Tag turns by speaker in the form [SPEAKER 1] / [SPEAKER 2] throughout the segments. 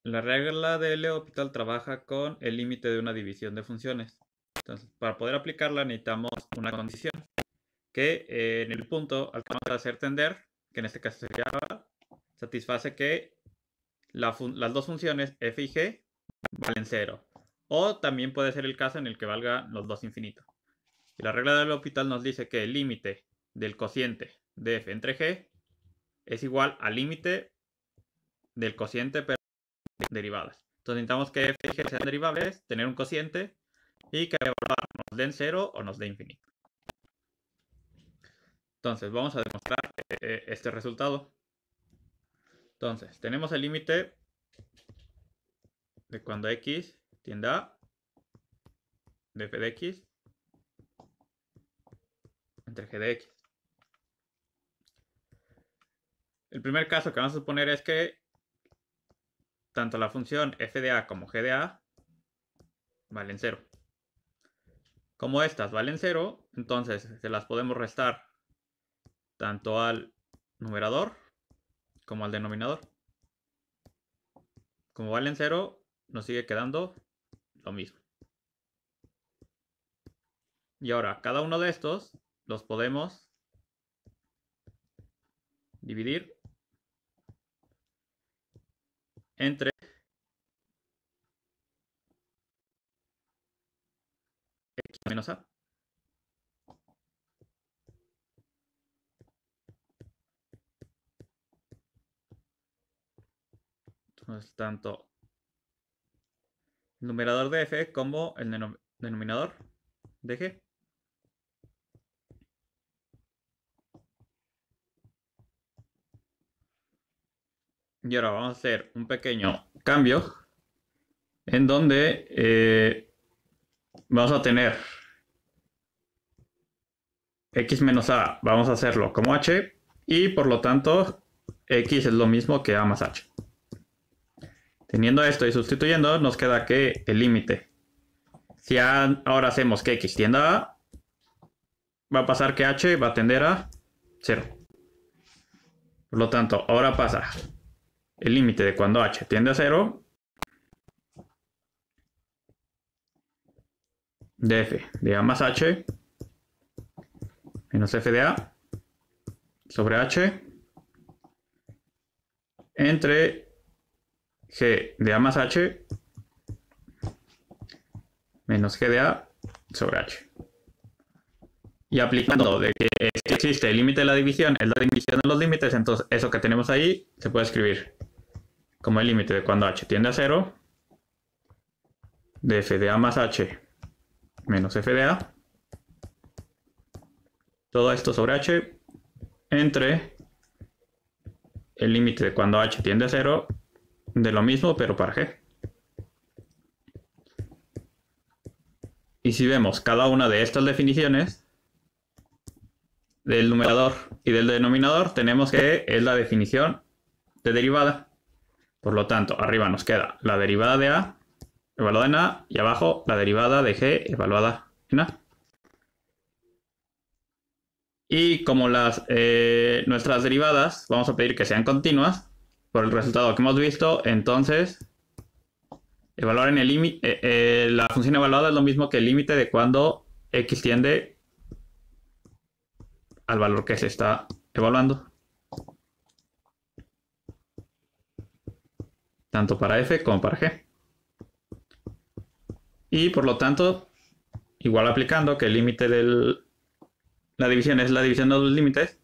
[SPEAKER 1] La regla de L'Hopital trabaja con el límite de una división de funciones. Entonces, para poder aplicarla necesitamos una condición que en el punto al que vamos a hacer tender, que en este caso sería satisface que las dos funciones f y g valen 0. O también puede ser el caso en el que valgan los dos infinitos. Y la regla del L'Hopital nos dice que el límite del cociente de f entre g es igual al límite del cociente pero derivadas. Entonces necesitamos que f y g sean derivables, tener un cociente y que nos den 0 o nos dé infinito. Entonces vamos a demostrar este resultado. Entonces tenemos el límite de cuando x tiende a de f de x entre g de x. El primer caso que vamos a suponer es que tanto la función f de a como g de a valen 0. Como estas valen 0, entonces se las podemos restar tanto al numerador como al denominador. Como valen 0, nos sigue quedando lo mismo. Y ahora, cada uno de estos los podemos dividir entre x menos a. Entonces, tanto el numerador de f como el denominador de g. Y ahora vamos a hacer un pequeño cambio en donde vamos a tener x menos a, vamos a hacerlo como h, y por lo tanto x es lo mismo que a más h. Teniendo esto y sustituyendo, nos queda que el límite, si ahora hacemos que x tienda a, va a pasar que h va a tender a 0. Por lo tanto, ahora pasa el límite de cuando h tiende a 0 de f de a más h menos f de a sobre h entre g de a más h menos g de a sobre h. Y aplicando de que existe el límite de la división, es la división de los límites, entonces eso que tenemos ahí se puede escribir como el límite de cuando h tiende a 0 de f de a más h menos f de a, todo esto sobre h entre el límite de cuando h tiende a 0 de lo mismo pero para g. Y si vemos cada una de estas definiciones del numerador y del denominador, tenemos que es la definición de derivada. Por lo tanto, arriba nos queda la derivada de a evaluada en a y abajo la derivada de g evaluada en a. Y como nuestras derivadas vamos a pedir que sean continuas por el resultado que hemos visto, entonces evaluar en el límite, la función evaluada es lo mismo que el límite de cuando x tiende al valor que se está evaluando. Tanto para f como para g. Y por lo tanto, igual aplicando que el límite de la división es la división de los límites,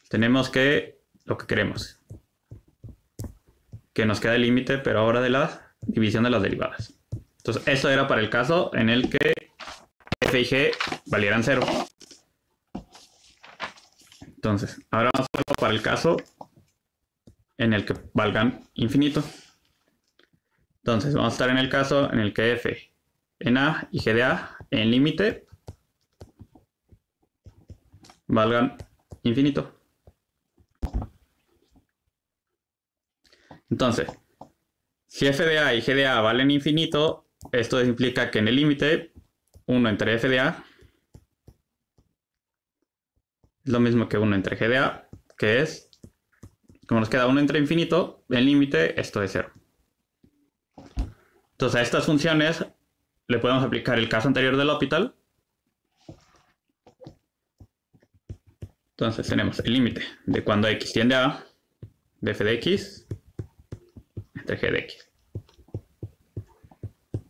[SPEAKER 1] tenemos que lo que queremos. Que nos queda el límite, pero ahora de la división de las derivadas. Entonces, esto era para el caso en el que f y g valieran 0. Entonces, ahora vamos a hacerlo para el caso en el que valgan infinito. Entonces, vamos a estar en el caso en el que f en a y g de a en límite valgan infinito. Entonces, si f de a y g de a valen infinito, esto implica que en el límite 1 entre f de a es lo mismo que 1 entre g de a, que es, como nos queda 1 entre infinito, el límite esto es 0. Entonces a estas funciones le podemos aplicar el caso anterior del L'Hopital. Entonces tenemos el límite de cuando x tiende a de f de x entre g de x.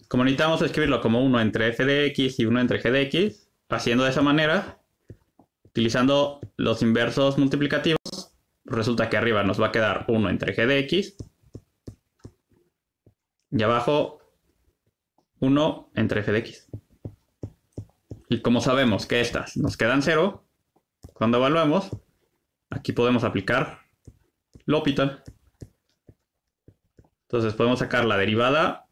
[SPEAKER 1] Como necesitamos escribirlo como 1 entre f de x y 1 entre g de x, haciendo de esa manera, utilizando los inversos multiplicativos, resulta que arriba nos va a quedar 1 entre g de x y abajo 1 entre f de x. Y como sabemos que estas nos quedan 0, cuando evaluamos, aquí podemos aplicar L'Hopital. Entonces podemos sacar la derivada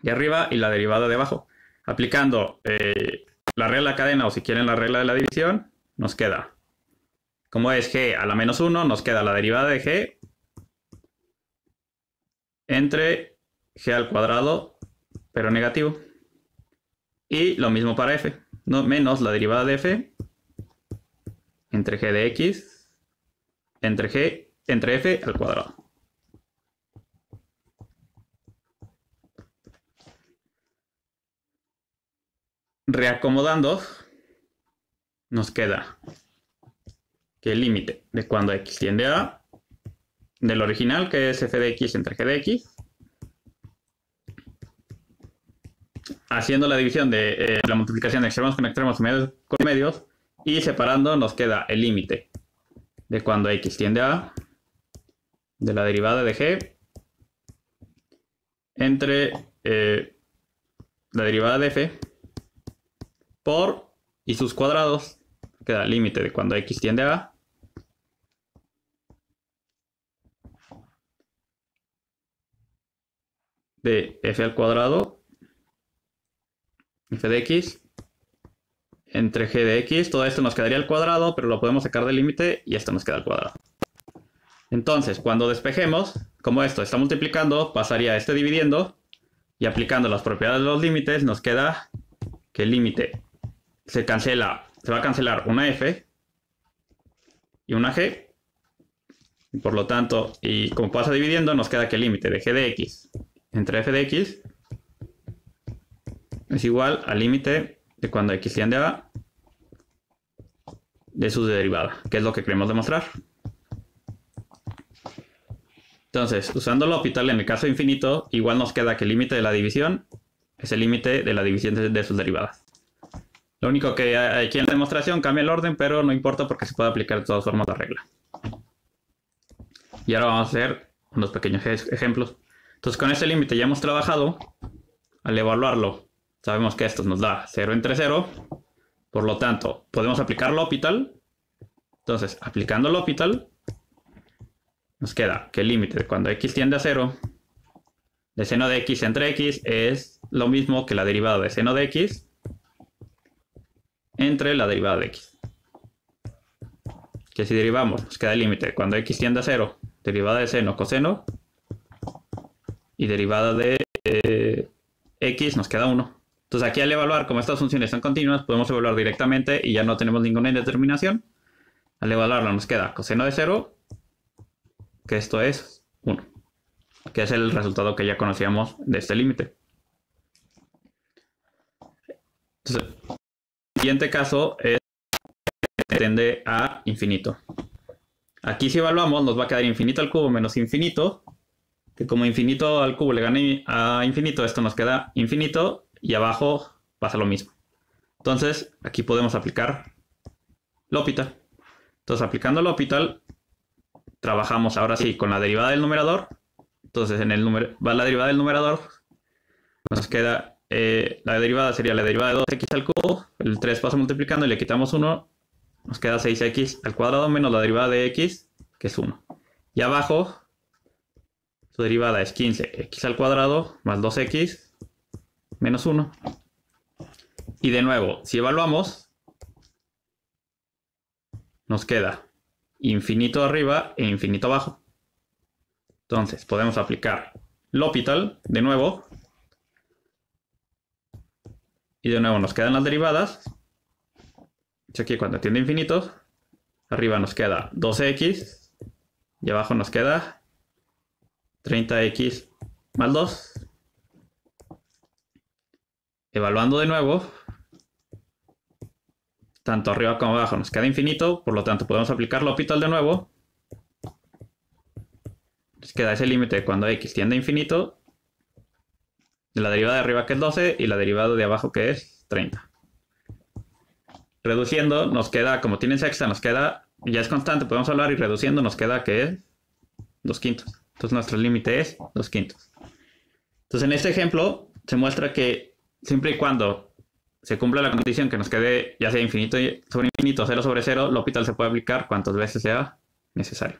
[SPEAKER 1] de arriba y la derivada de abajo. Aplicando la regla de la cadena o si quieren la regla de la división, nos queda, como es g a la menos 1, nos queda la derivada de g entre g al cuadrado, pero negativo. Y lo mismo para f, no, menos la derivada de f entre g de x entre f al cuadrado. Reacomodando, nos queda que el límite de cuando x tiende a del original, que es f de x entre g de x, haciendo la división de la multiplicación de extremos con extremos, medios con medios, y separando nos queda el límite de cuando x tiende a de la derivada de g entre la derivada de f por y sus cuadrados, queda el límite de cuando x tiende a de f al cuadrado, f de x, entre g de x. Todo esto nos quedaría al cuadrado, pero lo podemos sacar del límite y esto nos queda al cuadrado. Entonces, cuando despejemos, como esto está multiplicando, pasaría a este dividiendo, y aplicando las propiedades de los límites, nos queda que el límite se va a cancelar una f y una g. Y por lo tanto, y como pasa dividiendo, nos queda que el límite de g de x entre f de x es igual al límite de cuando x tiende a de su derivada, que es lo que queremos demostrar. Entonces, usando L'Hopital en el caso infinito, igual nos queda que el límite de la división es el límite de la división de sus derivadas. Lo único que aquí en la demostración cambia el orden, pero no importa porque se puede aplicar de todas formas la regla. Y ahora vamos a hacer unos pequeños ejemplos. Entonces, con este límite ya hemos trabajado. Al evaluarlo, sabemos que esto nos da 0 entre 0. Por lo tanto, podemos aplicar L'Hopital. Entonces, aplicando L'Hopital, nos queda que el límite de cuando x tiende a 0 de seno de x entre x es lo mismo que la derivada de seno de x entre la derivada de x. Que si derivamos, nos queda el límite de cuando x tiende a 0, derivada de seno, coseno, y derivada de x nos queda 1. Entonces aquí al evaluar, como estas funciones son continuas, podemos evaluar directamente y ya no tenemos ninguna indeterminación. Al evaluarlo nos queda coseno de 0, que esto es 1, que es el resultado que ya conocíamos de este límite. Entonces, el siguiente caso es que tiende a infinito. Aquí si evaluamos nos va a quedar infinito al cubo menos infinito, que como infinito al cubo le gana a infinito, esto nos queda infinito y abajo pasa lo mismo. Entonces aquí podemos aplicar L'Hopital. Entonces aplicando L'Hopital trabajamos ahora sí con la derivada del numerador. Entonces en el va la derivada del numerador, nos queda la derivada sería la derivada de 2x al cubo, el 3 pasa multiplicando y le quitamos 1, nos queda 6x al cuadrado menos la derivada de x, que es 1. Y abajo su derivada es 15x al cuadrado más 2x menos 1. Y de nuevo, si evaluamos, nos queda infinito arriba e infinito abajo. Entonces podemos aplicar L'Hopital de nuevo. Y de nuevo nos quedan las derivadas. Aquí cuando tiende a infinito, arriba nos queda 12x y abajo nos queda 30x más 2. Evaluando de nuevo, tanto arriba como abajo nos queda infinito, por lo tanto podemos aplicar L'Hopital de nuevo. Nos queda ese límite cuando x tiende a infinito, de la derivada de arriba que es 12 y la derivada de abajo que es 30. Reduciendo nos queda, como tiene sexta, nos queda, ya es constante, podemos hablar, y reduciendo nos queda que es 2/5. Entonces nuestro límite es 2/5. Entonces en este ejemplo se muestra que siempre y cuando se cumpla la condición que nos quede ya sea infinito sobre infinito, 0 sobre 0, L'Hopital se puede aplicar cuantas veces sea necesario.